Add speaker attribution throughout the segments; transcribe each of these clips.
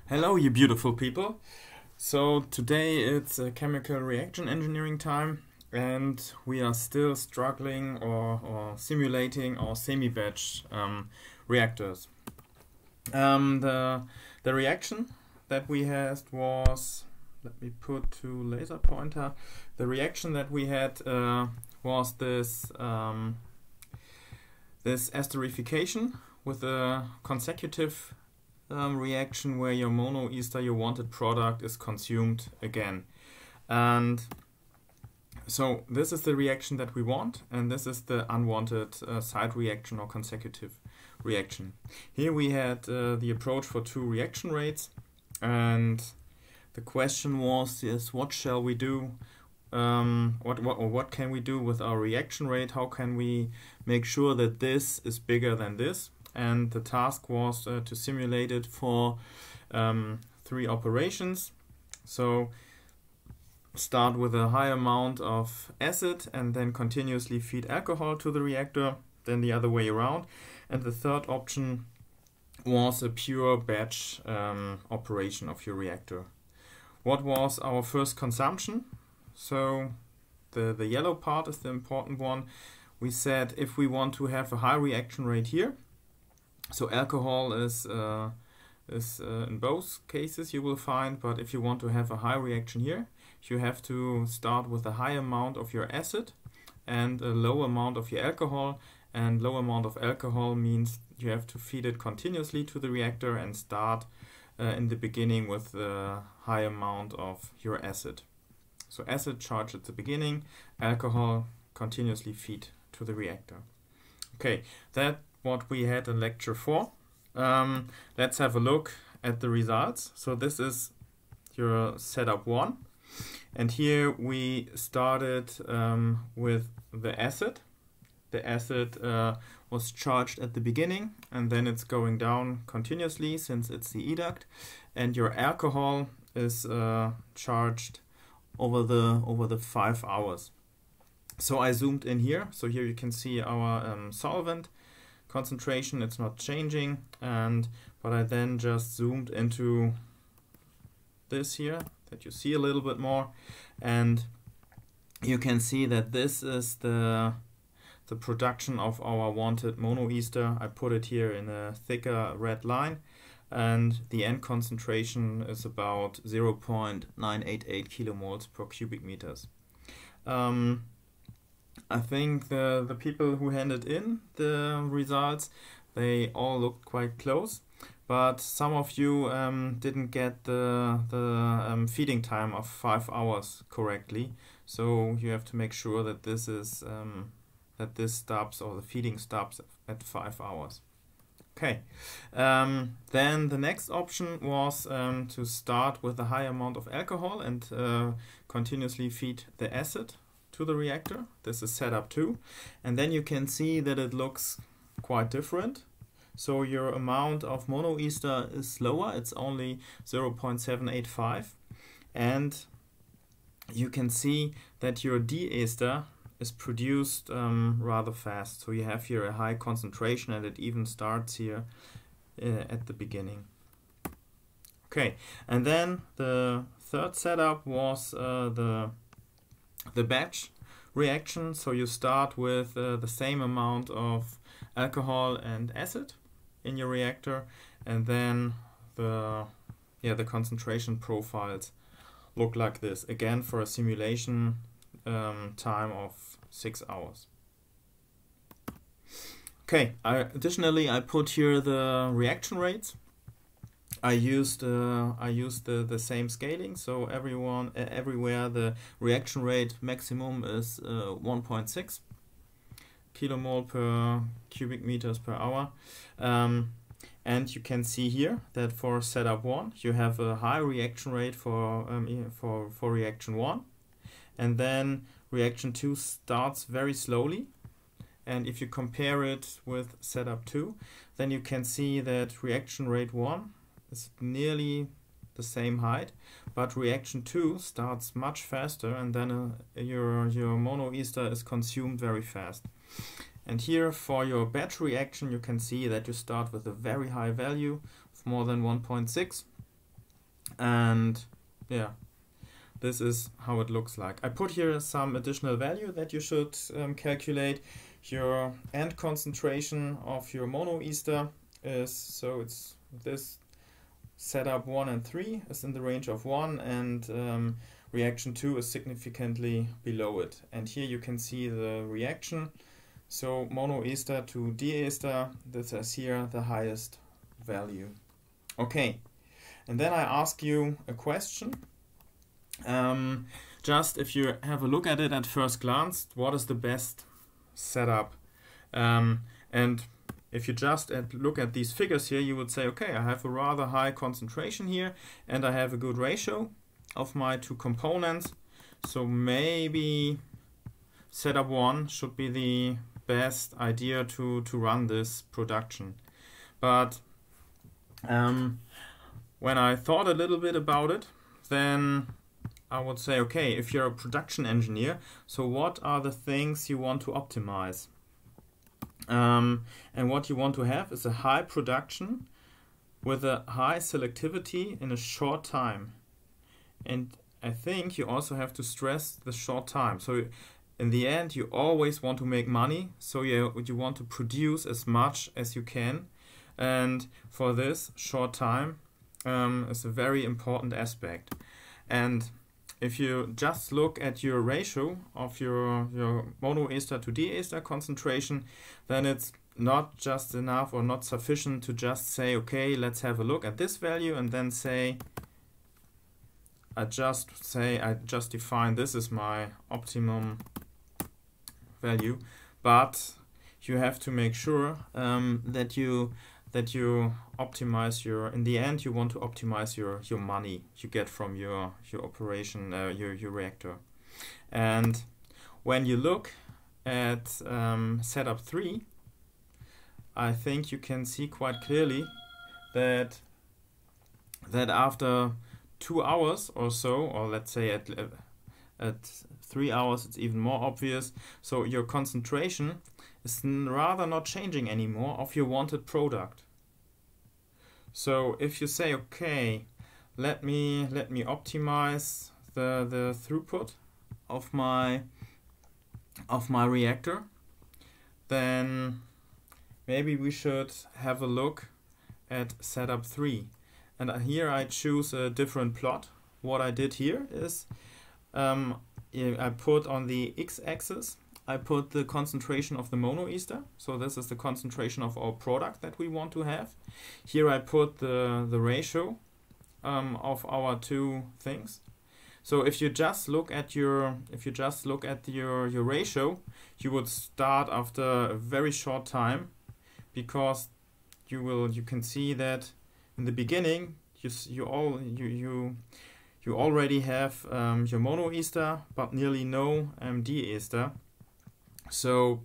Speaker 1: Hello, you beautiful people. So today it's chemical reaction engineering time, and we are still struggling or simulating our semi-batch reactors. The reaction that we had was, let me put to laser pointer. The reaction that we had was this this esterification with a consecutive reaction where your monoester, your wanted product, is consumed again. And so this is the reaction that we want, and this is the unwanted side reaction or consecutive reaction. Here we had the approach for two reaction rates, and the question was, yes, what shall we do? What can we do with our reaction rate? How can we make sure that this is bigger than this? And the task was to simulate it for 3 operations. So start with a high amount of acid and then continuously feed alcohol to the reactor, then the other way around. And the third option was a pure batch operation of your reactor. What was our first consumption? So the yellow part is the important one. We said if we want to have a high reaction rate here, so alcohol is in both cases you will find, but if you want to have a high reaction here, you have to start with a high amount of your acid and a low amount of your alcohol. And low amount of alcohol means you have to feed it continuously to the reactor and start in the beginning with a high amount of your acid. So acid charge at the beginning, alcohol continuously feed to the reactor. Okay, that what we had in lecture 4. Let's have a look at the results. So this is your setup 1, and here we started with the acid. The acid was charged at the beginning, and then it's going down continuously since it's the educt, and your alcohol is charged over the 5 hours. So I zoomed in here. So here you can see our solvent concentration. It's not changing, but I then just zoomed into this here that you see a little bit more, and you can see that this is the production of our wanted monoester. I put it here in a thicker red line, and the end concentration is about 0.988 kilomoles per cubic meters. I think the people who handed in the results, they all looked quite close, but some of you didn't get the feeding time of 5 hours correctly. So you have to make sure that this is that this stops, or the feeding stops at 5 hours. Okay, then the next option was to start with a high amount of alcohol and continuously feed the acid to the reactor. This is setup 2, and then you can see that it looks quite different. So your amount of monoester is lower, it's only 0.785, and you can see that your diester is produced rather fast. So you have here a high concentration, and it even starts here at the beginning. Okay, and then the third setup was the batch reaction. So you start with the same amount of alcohol and acid in your reactor, and then the concentration profiles look like this, again for a simulation time of 6 hours. Okay, additionally I put here the reaction rates. I used the same scaling, so everywhere the reaction rate maximum is 1.6 kilomole per cubic meters per hour. And you can see here that for setup 1 you have a high reaction rate for reaction 1, and then reaction 2 starts very slowly. And if you compare it with setup 2, then you can see that reaction rate 1 is nearly the same height, but reaction 2 starts much faster, and then your monoester is consumed very fast. And here for your batch reaction you can see that you start with a very high value of more than 1.6, And yeah, this is how it looks like. I put here some additional value that you should calculate. Your end concentration of your monoester is, so it's this setup 1 and 3 is in the range of 1, and reaction 2 is significantly below it. And here you can see the reaction. So monoester to diester, this is here the highest value. Okay, and then I ask you a question. Just if you have a look at it at first glance, what is the best setup? And if you just look at these figures here, you would say, okay, I have a rather high concentration here, and I have a good ratio of my two components. So maybe setup 1 should be the best idea to run this production. But when I thought a little bit about it, then I would say, okay, if you're a production engineer, so what are the things you want to optimize? And what you want to have is a high production with a high selectivity in a short time. And I think you also have to stress the short time. So in the end, you always want to make money, so you want to produce as much as you can. And for this, short time is a very important aspect. And if you just look at your ratio of your monoester to diester concentration, then it's not just enough or not sufficient to just say, okay, let's have a look at this value and then say, I just define this is my optimum value. But you have to make sure that you optimize your, in the end you want to optimize your money you get from your operation, your reactor. And when you look at setup 3, I think you can see quite clearly that after 2 hours or so, or let's say at 3 hours, it's even more obvious. So your concentration is rather not changing anymore of your wanted product. So if you say, okay, let me optimize the throughput of my reactor, then maybe we should have a look at setup 3. And here I choose a different plot. What I did here is I put on the x-axis, I put the concentration of the monoester. So this is the concentration of our product that we want to have. Here I put the ratio of our two things. So if you just look at your ratio, you would start after a very short time, because you can see that in the beginning you already have your monoester but nearly no diester. So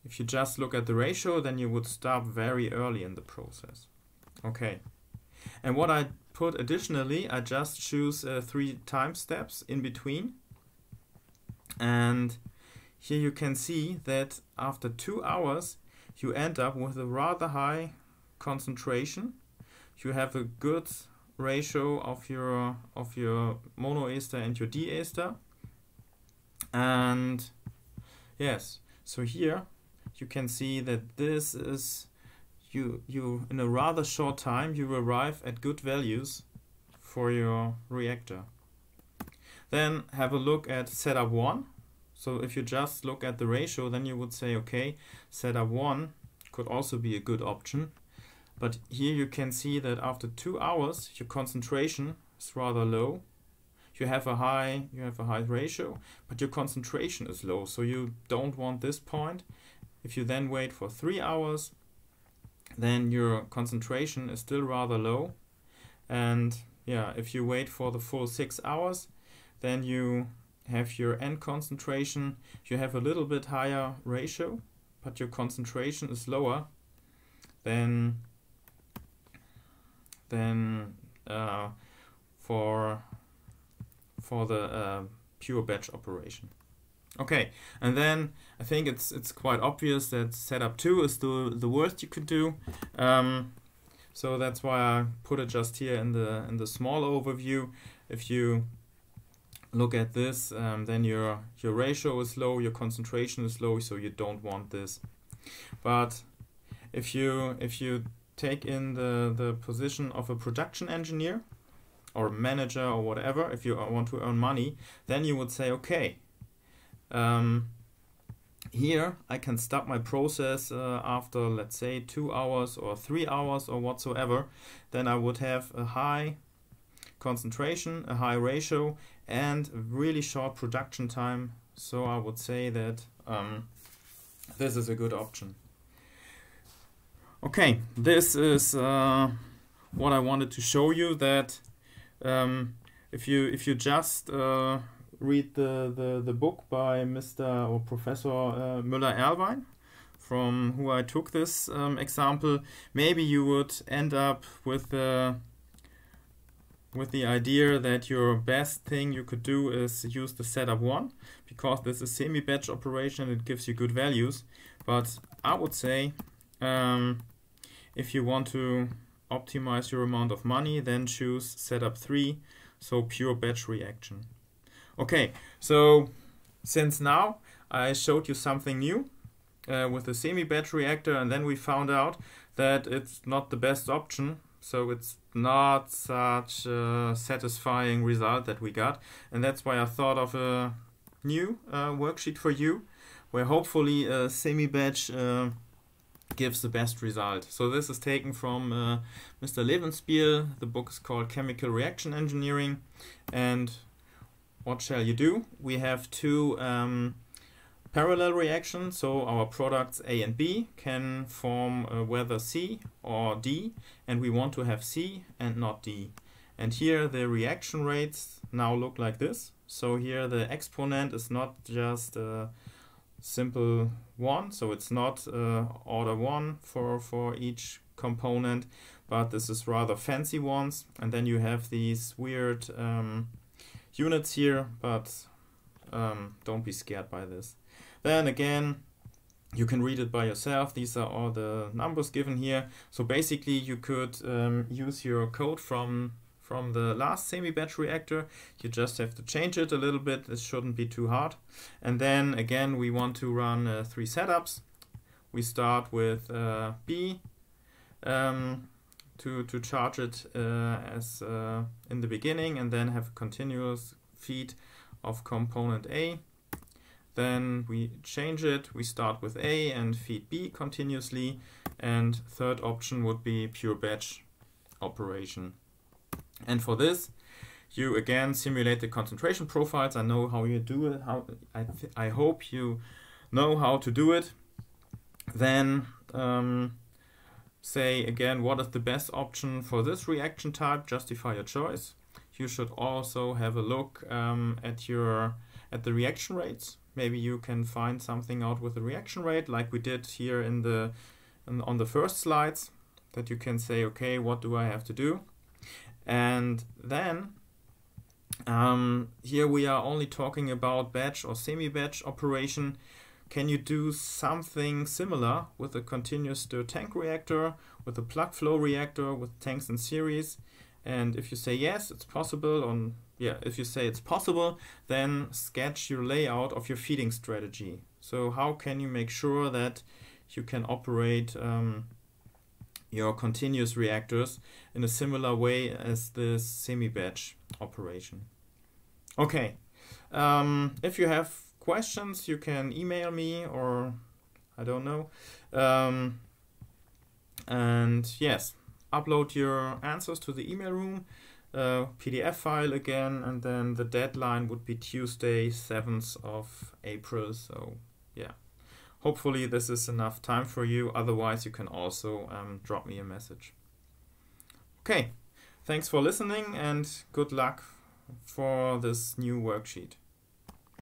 Speaker 1: if you just look at the ratio, then you would start very early in the process. Okay, and what I put additionally, I just choose 3 time steps in between, and here you can see that after 2 hours you end up with a rather high concentration. You have a good ratio of your monoester and your diester. And yes, so here you can see that this is you in a rather short time you arrive at good values for your reactor. Then have a look at setup 1. So if you just look at the ratio, then you would say, okay, setup 1 could also be a good option. But here you can see that after 2 hours, your concentration is rather low. You have a high ratio, but your concentration is low, so you don't want this point. If you then wait for 3 hours, then your concentration is still rather low. And yeah, if you wait for the full 6 hours, then you have your end concentration. You have a little bit higher ratio, but your concentration is lower than for the pure batch operation. Okay, and then I think it's quite obvious that setup 2 is the worst you could do. So that's why I put it just here in the small overview. If you look at this, then your ratio is low, your concentration is low, so you don't want this. But if you take in the position of a production engineer or manager or whatever, if you want to earn money, then you would say, okay, here I can stop my process after, let's say, 2 hours or 3 hours or whatsoever. Then I would have a high concentration, a high ratio, and a really short production time. So I would say that this is a good option. Okay, this is what I wanted to show you, that if you just read the book by Mr. or Professor Müller-Erlwein, from who I took this example, maybe you would end up with the idea that your best thing you could do is use the setup 1, because this is semi-batch operation, it gives you good values. But I would say if you want to optimize your amount of money, then choose setup 3, so pure batch reaction. Okay, so since now I showed you something new with the semi-batch reactor, and then we found out that it's not the best option, so it's not such a satisfying result that we got, and that's why I thought of a new worksheet for you, where hopefully a semi-batch gives the best result. So this is taken from Mr. Levenspiel. The book is called Chemical Reaction Engineering. And what shall you do? We have 2 parallel reactions, so our products A and B can form whether C or D, and we want to have C and not D. And here the reaction rates now look like this. So here the exponent is not just a simple 1, so it's not order 1 for each component, but this is rather fancy ones. And then you have these weird units here, but don't be scared by this. Then again, you can read it by yourself. These are all the numbers given here. So basically you could use your code from the last semi-batch reactor. You just have to change it a little bit. This shouldn't be too hard. And then again, we want to run 3 setups. We start with B to charge it as in the beginning, and then have a continuous feed of component A. Then we change it, we start with A and feed B continuously, and third option would be pure batch operation. And for this, you again simulate the concentration profiles. I know how you do it. I hope you know how to do it. Then say again, what is the best option for this reaction type? Justify your choice. You should also have a look at the reaction rates. Maybe you can find something out with the reaction rate, like we did here on the first slides, that you can say, okay, what do I have to do? And then here we are only talking about batch or semi-batch operation. Can you do something similar with a continuous stir tank reactor, with a plug flow reactor, with tanks in series? And if you say yes, it's possible, if you say it's possible, then sketch your layout of your feeding strategy. So how can you make sure that you can operate your continuous reactors in a similar way as this semi-batch operation? Okay, if you have questions, you can email me, or I don't know. And yes, upload your answers to the email room, PDF file again, and then the deadline would be Tuesday, 7th of April. So yeah, hopefully this is enough time for you. Otherwise, you can also drop me a message. Okay, thanks for listening and good luck for this new worksheet.